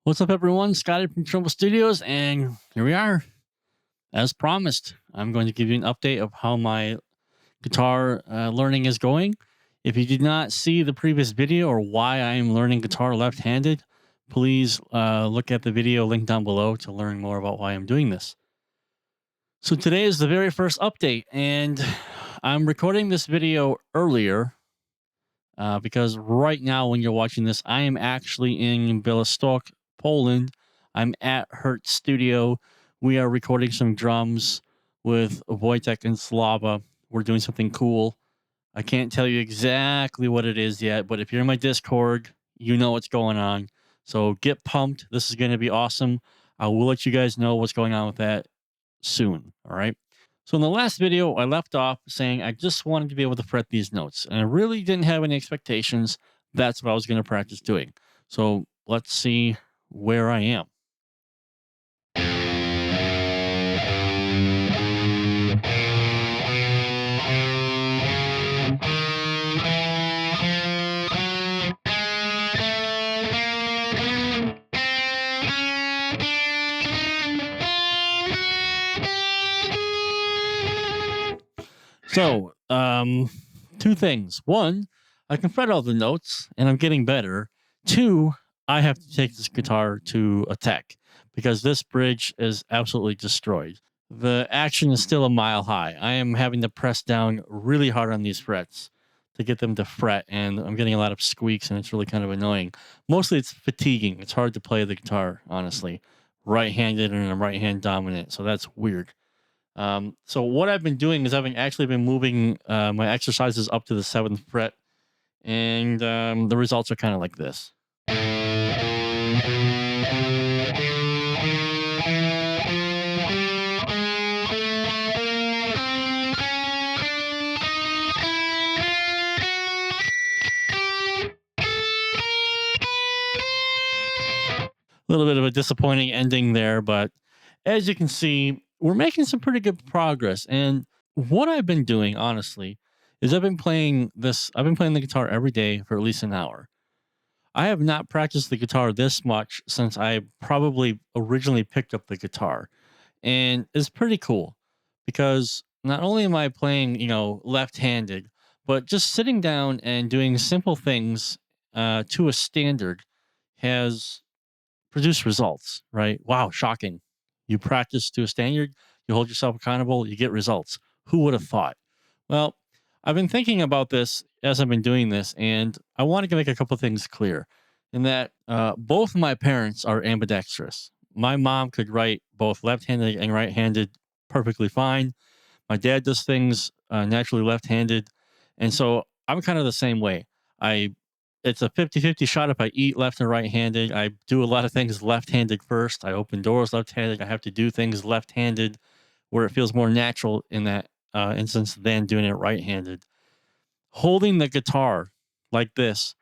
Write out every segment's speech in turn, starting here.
What's up, everyone? Scotty from Chernobyl Studios, and here we are. As promised, I'm going to give you an update of how my guitar learning is going. If you did not see the previous video or why I am learning guitar left-handed, please look at the video link down below to learn more about why I'm doing this. So today is the very first update, and I'm recording this video earlier because right now when you're watching this, I am actually in Białystok, Poland. I'm at Hurt Studio. We are recording some drums with Wojtek and Slava. We're doing something cool. I can't tell you exactly what it is yet, but if you're in my Discord, you know what's going on. So get pumped. This is going to be awesome. I will let you guys know what's going on with that soon. All right. So in the last video, I left off saying I just wanted to be able to fret these notes, and I really didn't have any expectations. That's what I was going to practice doing. So let's see where I am. So, two things. One, I can fret all the notes and I'm getting better. Two, I have to take this guitar to a tech because this bridge is absolutely destroyed. The action is still a mile high. I am having to press down really hard on these frets to get them to fret, and I'm getting a lot of squeaks, and it's really kind of annoying. Mostly it's fatiguing. It's hard to play the guitar, honestly. Right-handed and I'm right-hand dominant, so that's weird. So what I've been doing is I've actually been moving my exercises up to the 7th fret, and the results are kind of like this. A little bit of a disappointing ending there, but as you can see, we're making some pretty good progress. And what I've been doing, honestly, is I've been playing the guitar every day for at least an hour. I have not practiced the guitar this much since I probably originally picked up the guitar. And it's pretty cool because not only am I playing, left-handed, but just sitting down and doing simple things to a standard has produce results, right? Wow, shocking. You practice to a standard, you hold yourself accountable, you get results. Who would have thought? Well, I've been thinking about this as I've been doing this, and I want to make a couple things clear. In that both my parents are ambidextrous. My mom could write both left-handed and right-handed perfectly fine. My dad does things naturally left-handed, and so I'm kind of the same way. I It's a 50-50 shot if I eat left and right-handed. I do a lot of things left-handed first. I open doors left-handed. I have to do things left-handed where it feels more natural in that instance than doing it right-handed. Holding the guitar like this,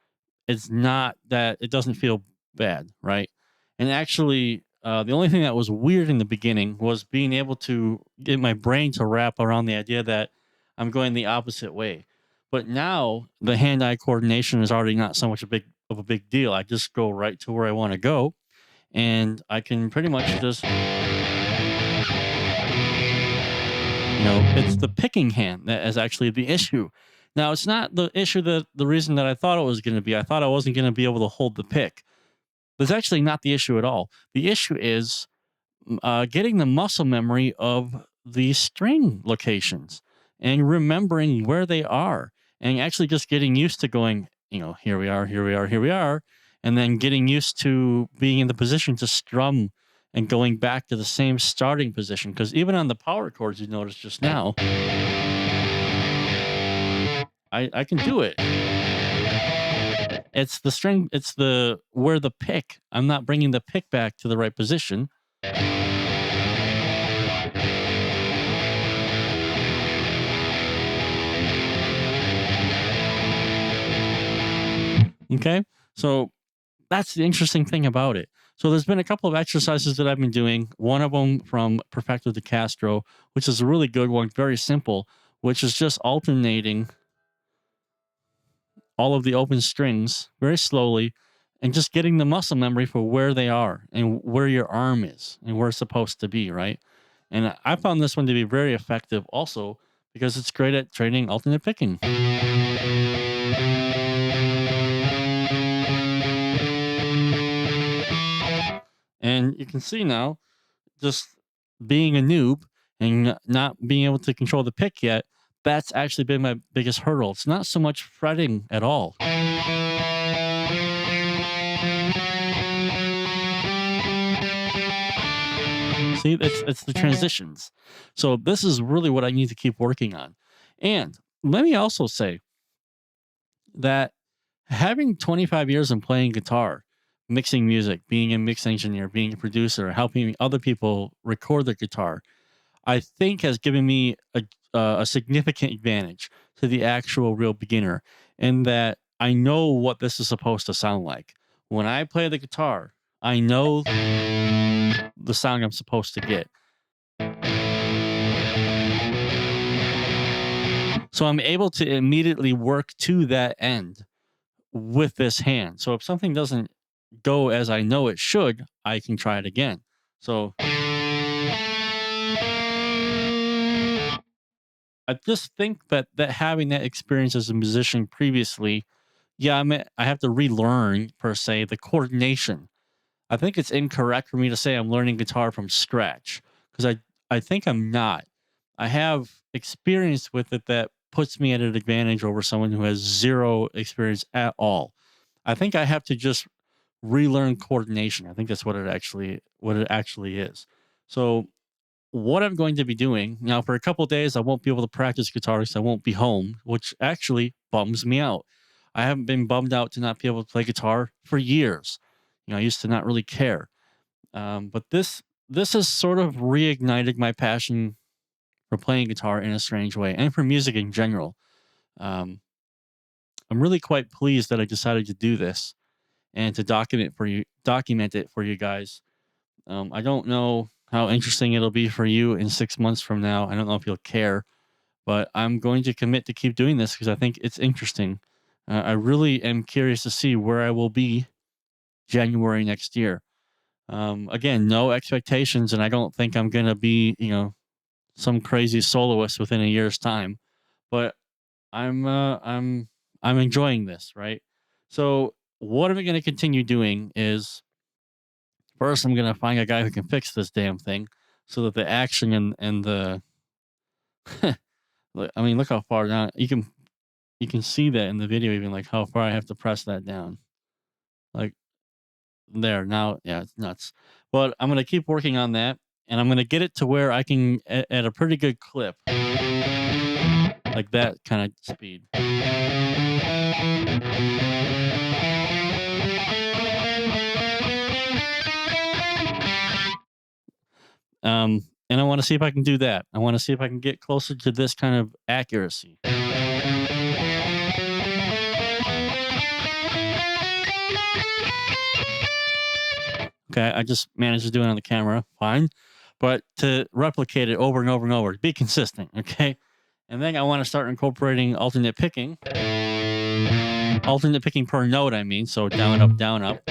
it's not that it doesn't feel bad, right? And actually, the only thing that was weird in the beginning was being able to get my brain to wrap around the idea that I'm going the opposite way. But now the hand-eye coordination is already not so much a big deal. I just go right to where I want to go, and I can pretty much just, it's the picking hand that is actually the issue. Now, it's not the issue that the reason that I thought it was going to be. I thought I wasn't going to be able to hold the pick. That's actually not the issue at all. The issue is getting the muscle memory of the string locations and remembering where they are, and actually just getting used to going, here we are, here we are, here we are, and then getting used to being in the position to strum and going back to the same starting position. Because even on the power chords, you noticed just now, I can do it. It's the string, it's the where the pick. I'm not bringing the pick back to the right position. Okay. So that's the interesting thing about it. So there's been a couple of exercises that I've been doing. One of them from Perfecto de Castro, which is a really good one, very simple, which is just alternating all of the open strings very slowly and just getting the muscle memory for where they are and where your arm is and where it's supposed to be, right? And I found this one to be very effective also because it's great at training alternate picking. And you can see now, just being a noob and not being able to control the pick yet, that's actually been my biggest hurdle. It's not so much fretting at all. See, it's the transitions. So this is really what I need to keep working on. And let me also say that having 25 years in playing guitar, mixing music, being a mix engineer, being a producer, helping other people record their guitar, I think has given me a significant advantage to the actual real beginner in that I know what this is supposed to sound like. When I play the guitar, I know the sound I'm supposed to get. So I'm able to immediately work to that end with this hand. So if something doesn't go as I know it should, I can try it again. So I just think that having that experience as a musician previously, yeah, I have to relearn per se the coordination. I think it's incorrect for me to say I'm learning guitar from scratch because I think I'm not. I have experience with it that puts me at an advantage over someone who has zero experience at all. I think I have to just relearn coordination. I think that's what it actually is. So what I'm going to be doing now for a couple of days, I won't be able to practice guitar because I won't be home, which actually bums me out. I haven't been bummed out to not be able to play guitar for years. I used to not really care, but this has sort of reignited my passion for playing guitar in a strange way, and for music in general. Um, I'm really quite pleased that I decided to do this and to document it for you guys. I don't know how interesting it'll be for you in 6 months from now. I don't know if you'll care, but I'm going to commit to keep doing this because I think it's interesting. I really am curious to see where I will be January next year. Again, no expectations, and I don't think I'm gonna be, some crazy soloist within a year's time. But I'm, uh, I'm, I'm enjoying this, right? So, what am I gonna continue doing? Is first, I'm gonna find a guy who can fix this damn thing, so that the action and the, I mean, look how far down you can see that in the video, even like how far I have to press that down, like there now. Yeah, it's nuts. But I'm gonna keep working on that, and I'm gonna get it to where I can at a pretty good clip, like that kind of speed. And I want to see if I can do that. I want to see if I can get closer to this kind of accuracy. Okay, I just managed to do it on the camera, fine. But to replicate it over and over and over, be consistent, okay? And then I want to start incorporating alternate picking per note, I mean, so down, up, down, up.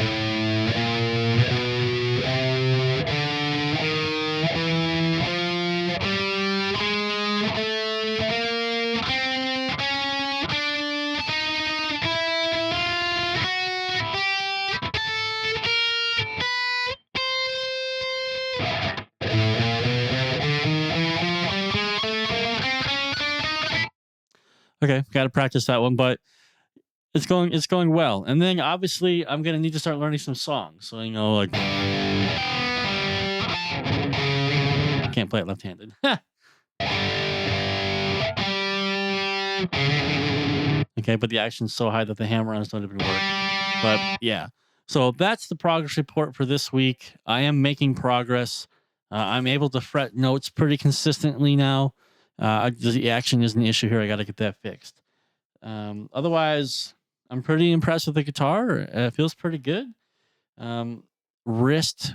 Okay, got to practice that one, but it's going well. And then obviously I'm gonna need to start learning some songs. So like I can't play it left-handed. Okay, but the action's so high that the hammer-ons don't even work. But yeah, so that's the progress report for this week. I am making progress. I'm able to fret notes pretty consistently now. The action is an issue here. I got to get that fixed. Otherwise, I'm pretty impressed with the guitar. It feels pretty good. Um, Wrist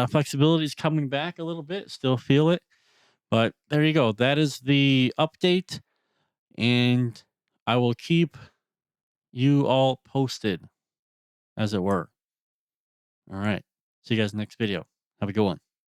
flexibility is coming back a little bit. Still feel it. But there you go. That is the update. And I will keep you all posted. as it were. All right. See you guys next video. Have a good one.